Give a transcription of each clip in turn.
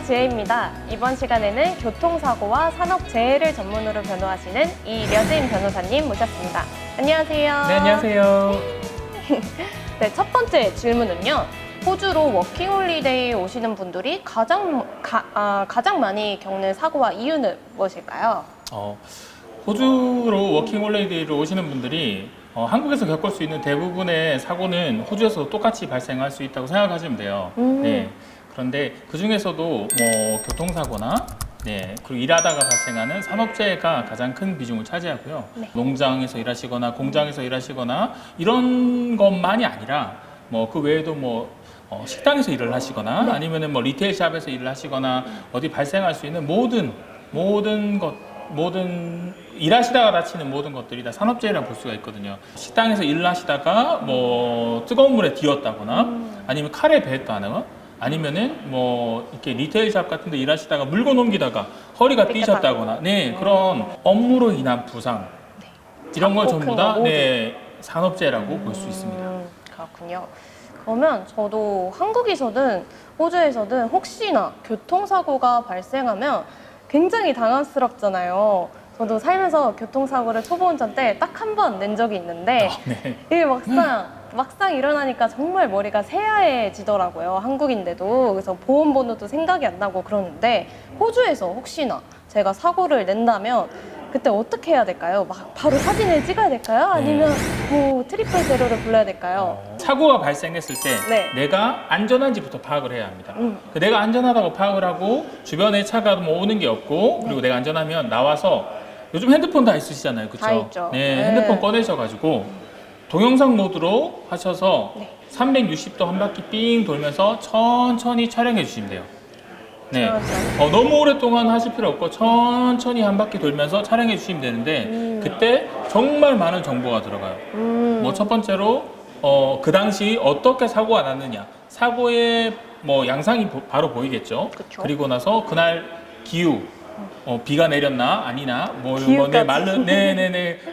지혜입니다. 이번 시간에는 교통사고와 산업재해를 전문으로 변호하시는 이려진 변호사님 모셨습니다. 안녕하세요. 네, 안녕하세요. 네, 첫 번째 질문은요. 호주로 워킹홀리데이 오시는 분들이 가장 많이 겪는 사고와 이유는 무엇일까요? 호주로 워킹홀리데이로 오시는 분들이 한국에서 겪을 수 있는 대부분의 사고는 호주에서도 똑같이 발생할 수 있다고 생각하시면 돼요. 네. 그런데 그 중에서도 뭐 교통사고나 그리고 일하다가 발생하는 산업재해가 가장 큰 비중을 차지하고요. 네. 농장에서 일하시거나 공장에서 일하시거나 이런 것만이 아니라 뭐 그 외에도 뭐 식당에서 일을 하시거나 아니면은 뭐 리테일 샵에서 일을 하시거나 어디 발생할 수 있는 모든 일하시다가 다치는 모든 것들이 다 산업재해라고 볼 수가 있거든요. 식당에서 일을 하시다가 뭐 뜨거운 물에 뒤었다거나 아니면 칼에 베었다거나 아니면은 뭐 이렇게 리테일 샵 같은 데 일하시다가 물건 옮기다가 허리가 삐셨다거나 그런 업무로 인한 부상 이런 걸 전부 다 산업재해라고 볼 수 있습니다. 그렇군요. 그러면 저도 한국에서든 호주에서든 혹시나 교통사고가 발생하면 굉장히 당황스럽잖아요. 저도 살면서 교통사고를 초보 운전 때 딱 한 번 낸 적이 있는데 이게 막상 일어나니까 정말 머리가 새하얘지더라고요. 한국인데도. 그래서 보험번호도 생각이 안 나고 그러는데 호주에서 혹시나 제가 사고를 낸다면 그때 어떻게 해야 될까요? 막 바로 사진을 찍어야 될까요? 아니면 뭐 트리플 제로를 불러야 될까요? 사고가 발생했을 때 내가 안전한지부터 파악을 해야 합니다. 내가 안전하다고 파악을 하고 주변에 차가 뭐 오는 게 없고 그리고 내가 안전하면 나와서 요즘 핸드폰 다 있으시잖아요. 그렇죠? 다 있죠. 핸드폰 꺼내셔가지고 동영상 모드로 하셔서 360도 한 바퀴 삥 돌면서 천천히 촬영해 주시면 돼요. 너무 오랫동안 하실 필요 없고 천천히 한 바퀴 돌면서 촬영해 주시면 되는데 그때 정말 많은 정보가 들어가요. 뭐 첫 번째로 그 당시 어떻게 사고가 났느냐, 사고의 뭐 양상이 바로 보이겠죠. 그쵸. 그리고 나서 그날 기후, 비가 내렸나 아니나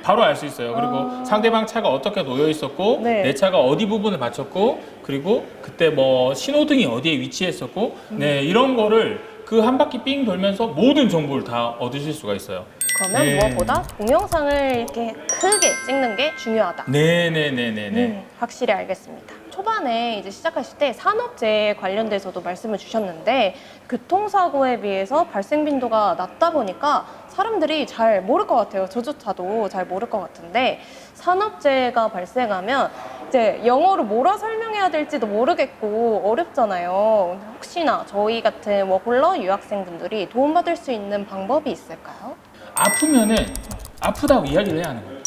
바로 알 수 있어요. 그리고 상대방 차가 어떻게 놓여 있었고 내 차가 어디 부분을 받쳤고 그리고 그때 뭐 신호등이 어디에 위치했었고 이런 거를 그 한 바퀴 삥 돌면서 모든 정보를 다 얻으실 수가 있어요. 그러면 무엇보다 동영상을 이렇게 크게 찍는 게 중요하다. 확실히 알겠습니다. 초반에 이제 시작하실 때 산업재해 관련돼서도 말씀을 주셨는데 교통사고에 비해서 발생 빈도가 낮다 보니까 사람들이 잘 모를 것 같아요. 저조차도 잘 모를 것 같은데 산업재해가 발생하면 이제 영어로 뭐라 설명해야 될지도 모르겠고 어렵잖아요. 혹시나 저희 같은 워홀러 유학생분들이 도움받을 수 있는 방법이 있을까요? 아프면은 아프다고 이야기를 해야 하는 거예요.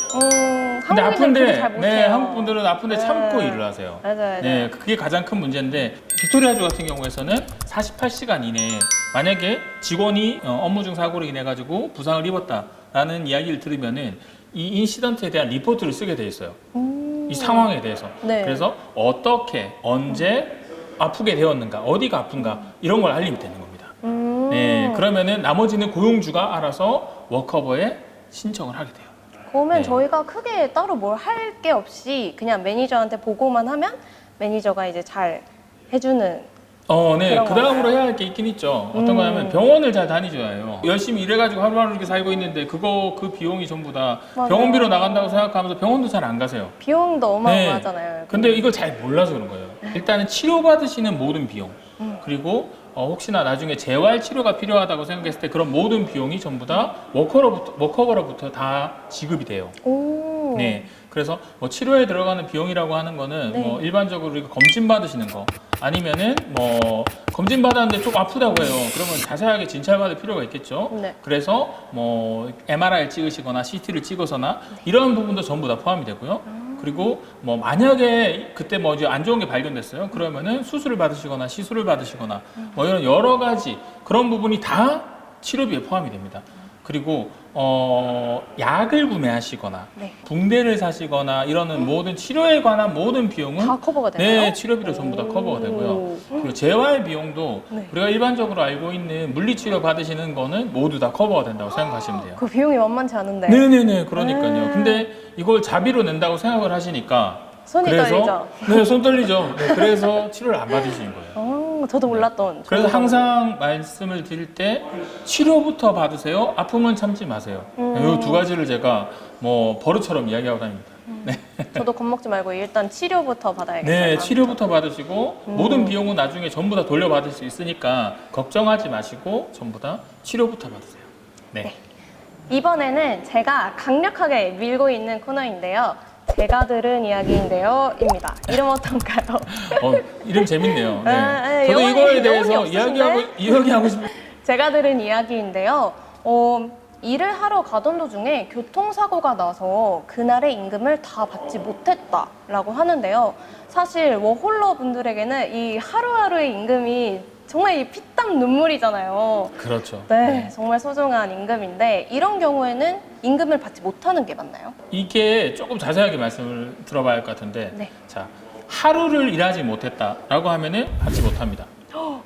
근데 한국인들은 잘 못해요. 한국 분들은 아픈데 참고 일을 하세요. 맞아요. 그게 가장 큰 문제인데 빅토리아주 같은 경우에서는 48시간 이내에 만약에 직원이 업무 중 사고로 인해 가지고 부상을 입었다라는 이야기를 들으면은 이 인시던트에 대한 리포트를 쓰게 돼 있어요. 이 상황에 대해서. 그래서 어떻게 언제 아프게 되었는가, 어디가 아픈가 이런 걸 알리면 되는 겁니다. 그러면은 나머지는 고용주가 알아서 워커버에 신청을 하게 돼요. 그러면 저희가 크게 따로 뭘 할 게 없이 그냥 매니저한테 보고만 하면 매니저가 이제 잘 해주는 그 다음으로 해야 할 게 있긴 있죠. 어떤 거냐면 병원을 잘 다니줘야 해요. 열심히 일해가지고 하루하루 이렇게 살고 있는데 그 비용이 전부 다 병원비로 나간다고 생각하면서 병원도 잘 안 가세요. 비용도 어마어마하잖아요. 근데 이걸 잘 몰라서 그런 거예요. 일단은 치료받으시는 모든 비용 그리고 혹시나 나중에 재활 치료가 필요하다고 생각했을 때 그런 모든 비용이 전부 다 워커버로부터 다 지급이 돼요. 그래서 뭐 치료에 들어가는 비용이라고 하는 거는 뭐 일반적으로 우리가 검진 받으시는 거 아니면은 뭐 검진 받았는데 좀 아프다고 해요. 그러면 자세하게 진찰 받을 필요가 있겠죠. 그래서 뭐 MRI 찍으시거나 CT를 찍어서나 이런 부분도 전부 다 포함이 되고요. 그리고 뭐 만약에 그때 뭐 이제 안 좋은 게 발견됐어요. 그러면은 수술을 받으시거나 시술을 받으시거나 뭐 이런 여러 가지 그런 부분이 다 치료비에 포함이 됩니다. 그리고 약을 구매하시거나 붕대를 사시거나 이러는 모든 치료에 관한 모든 비용은 다 커버가 되나요? 치료비로 전부 다 커버가 되고요. 그리고 재활 비용도 우리가 일반적으로 알고 있는 물리치료 받으시는 거는 모두 다 커버가 된다고 생각하시면 돼요. 그 비용이 만만치 않은데. 그러니까요. 근데 이걸 자비로 낸다고 생각을 하시니까 손이 떨리죠? 손 떨리죠. 그래서 치료를 안 받으시는 거예요. 저도 몰랐던. 그래서 좋은 항상 말씀을 드릴 때 치료부터 받으세요. 아픔은 참지 마세요. 이 두 가지를 제가 뭐 버릇처럼 이야기하고 다닙니다. 네. 저도 겁먹지 말고 일단 치료부터 받아야겠어요. 네, 치료부터 받으시고 모든 비용은 나중에 전부 다 돌려받을 수 있으니까 걱정하지 마시고 전부 다 치료부터 받으세요. 네. 이번에는 제가 강력하게 밀고 있는 코너인데요. 제가 들은 이야기인데요. 입니다. 이름 어떤가요? 이름 재밌네요. 네. 네, 저도 영혼이- 이거에 대해서 영혼이 없으신데? 이야기하고 싶어요. 제가 들은 이야기인데요. 일을 하러 가던 도중에 교통사고가 나서 그날의 임금을 다 받지 못했다라고 하는데요. 사실 워홀러 분들에게는 이 하루하루의 임금이 정말 이 피땀 눈물이잖아요. 그렇죠. 네, 정말 소중한 임금인데 이런 경우에는 임금을 받지 못하는 게 맞나요? 이게 조금 자세하게 말씀을 들어봐야 할 것 같은데, 네. 자, 하루를 일하지 못했다라고 하면은 받지 못합니다.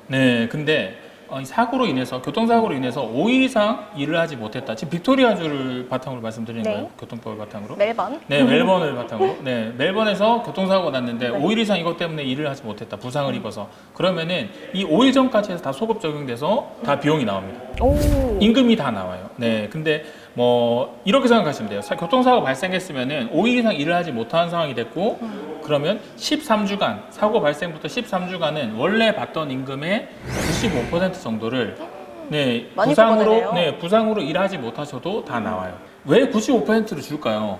네, 근데 이 사고로 인해서 교통사고로 인해서 5일 이상 일을 하지 못했다. 지금 빅토리아주를 바탕으로 말씀드리는 네. 거예요. 교통법을 바탕으로. 멜번? 네, 멜번을 바탕으로. 네, 멜번에서 교통사고가 났는데 네. 5일 이상 이것 때문에 일을 하지 못했다. 부상을 입어서. 그러면은 이 5일 전까지 해서 다 소급 적용돼서 다 비용이 나옵니다. 오. 임금이 다 나와요. 네, 근데 뭐 이렇게 생각하시면 돼요. 교통사고 발생했으면은 5일 이상 일을 하지 못하는 상황이 됐고, 그러면 13주간 사고 발생부터 13주간은 원래 받던 임금의 95% 정도를 네, 많이 부상으로 뽑아내네요. 네, 부상으로 일하지 못하셔도 다 나와요. 왜 95%를 줄까요?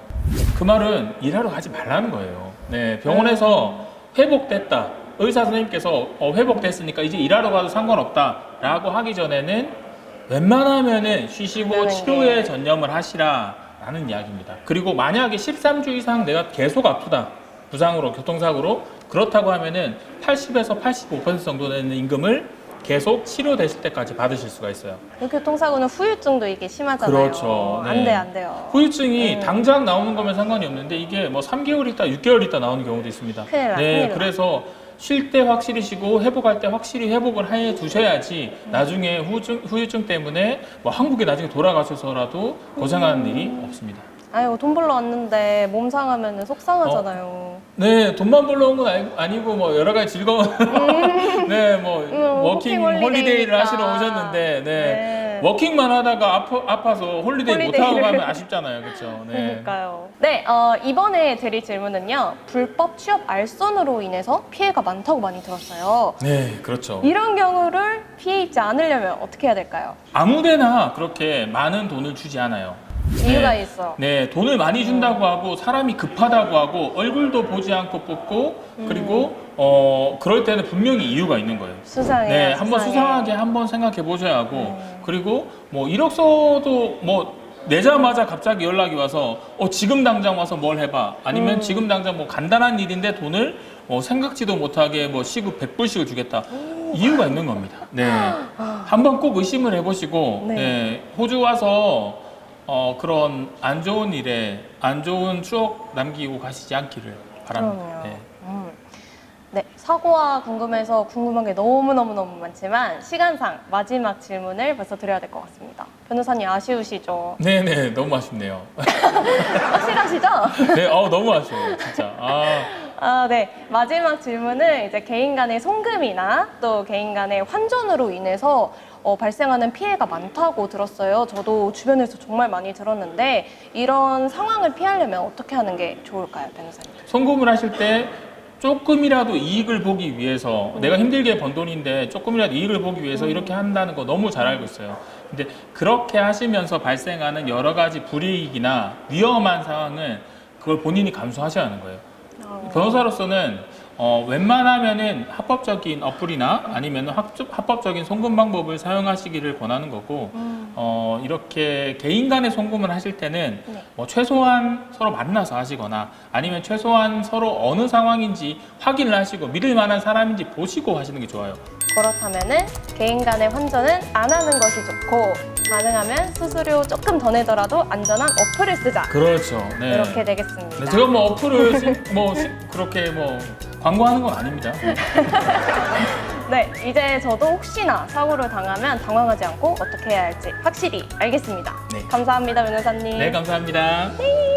그 말은 일하러 가지 말라는 거예요. 네, 병원에서 회복됐다. 의사 선생님께서 회복됐으니까 이제 일하러 가도 상관없다라고 하기 전에는 웬만하면은 쉬시고 치료에 전념을 하시라라는 이야기입니다. 그리고 만약에 13주 이상 내가 계속 아프다. 부상으로 교통사고로 그렇다고 하면은 80에서 85% 정도 되는 임금을 계속 치료되실 때까지 받으실 수가 있어요. 교통사고는 후유증도 이게 심하잖아요. 그렇죠. 네. 안 돼요. 후유증이 당장 나오는 거면 상관이 없는데 이게 뭐 3개월 있다, 6개월 있다 나오는 경우도 있습니다. 큰일 나, 네, 큰일 나. 그래서 쉴 때 확실히 쉬고 회복할 때 확실히 회복을 해 두셔야지 나중에 후유증 때문에 뭐 한국에 나중에 돌아가셔서라도 고생하는 일이 없습니다. 아이고 돈 벌러 왔는데 몸 상하면 속상하잖아요. 네, 돈만 벌러 온 건 아니고 뭐 여러 가지 즐거운 네, 뭐 워킹 홀리데이를 하시러 오셨는데 네. 워킹만 하다가 아파서 홀리데이 못 하고 가면 아쉽잖아요, 그렇죠? 네. 그러니까요. 네, 이번에 드릴 질문은요. 불법 취업 알선으로 인해서 피해가 많다고 많이 들었어요. 네, 그렇죠. 이런 경우를 피해 입지 않으려면 어떻게 해야 될까요? 아무데나 그렇게 많은 돈을 주지 않아요. 이유가 네. 있어. 네, 돈을 많이 준다고 하고 사람이 급하다고 하고 얼굴도 보지 않고 뽑고 그리고 그럴 때는 분명히 이유가 있는 거예요. 수상해요. 네, 한번 수상하게 한번 생각해 보셔야 하고 그리고 뭐 이력서도 뭐 내자마자 갑자기 연락이 와서 지금 당장 와서 뭘 해봐 아니면 지금 당장 뭐 간단한 일인데 돈을 생각지도 못하게 뭐 시급 100불씩을 주겠다. 이유가 있는 겁니다. 네, 한번 꼭 의심을 해보시고 네. 네, 호주 와서 그런 안 좋은 일에 안 좋은 추억 남기고 가시지 않기를 바랍니다. 그럼요. 네. 네, 사고와 궁금해서 궁금한 게 너무너무 많지만 시간상 마지막 질문을 벌써 드려야 될 것 같습니다. 변호사님 아쉬우시죠? 네네, 너무 아쉽네요. 확실하시죠? 네, 너무 아쉬워요, 진짜. 네. 마지막 질문은 이제 개인 간의 송금이나 또 개인 간의 환전으로 인해서 발생하는 피해가 많다고 들었어요. 저도 주변에서 정말 많이 들었는데 이런 상황을 피하려면 어떻게 하는 게 좋을까요, 변호사님? 송금을 하실 때 조금이라도 이익을 보기 위해서 내가 힘들게 번 돈인데 조금이라도 이익을 보기 위해서 이렇게 한다는 거 너무 잘 알고 있어요. 근데 그렇게 하시면서 발생하는 여러 가지 불이익이나 위험한 상황은 그걸 본인이 감수하셔야 하는 거예요. 변호사로서는 웬만하면은 합법적인 어플이나 아니면 합법적인 송금 방법을 사용하시기를 권하는 거고 이렇게 개인 간의 송금을 하실 때는 네. 뭐 최소한 서로 만나서 하시거나 아니면 최소한 서로 어느 상황인지 확인을 하시고 믿을 만한 사람인지 보시고 하시는 게 좋아요. 그렇다면은 개인 간의 환전은 안 하는 것이 좋고 가능하면 수수료 조금 더 내더라도 안전한 어플을 쓰자. 그렇죠. 네. 이렇게 되겠습니다. 네, 제가 뭐 어플을 그렇게 뭐 광고하는 건 아닙니다. 네, 이제 저도 혹시나 사고를 당하면 당황하지 않고 어떻게 해야 할지 확실히 알겠습니다. 네. 감사합니다, 변호사님. 네, 감사합니다. 네.